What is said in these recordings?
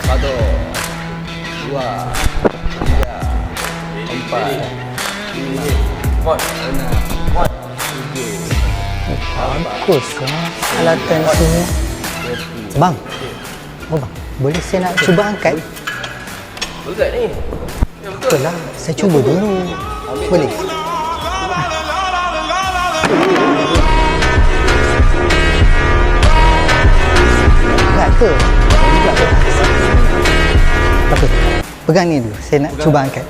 Satu, dua, tiga, empat, lima, enam, tujuh, Bagus lah alatan semua. Bang. Oh bang, boleh saya nak cuba angkat? berat ni. Betul lah, saya cuba dulu. Boleh? Berat ke? Tak apa, pegang ni dulu. Saya nak cuba angkat.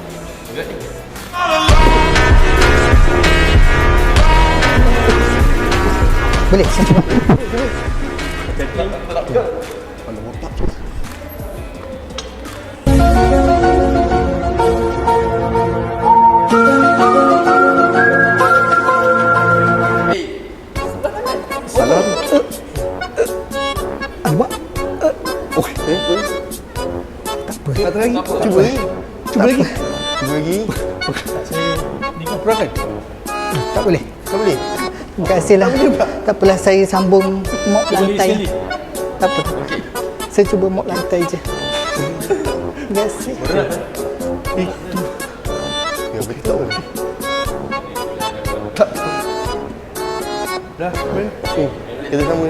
Boleh, saya cuba. Salah tu. Alamak, Oh, tak apa. satu lagi. Cuba lagi. Cuba lagi. Cuba lagi. Ni kau perakan? Tak boleh. Tak boleh? Terima kasih lah. Tak apalah, saya sambung mop lantai. Tak apa. Saya cuba mop lantai je. Terima kasih. Ya betul. Tak. Dah, kita sama.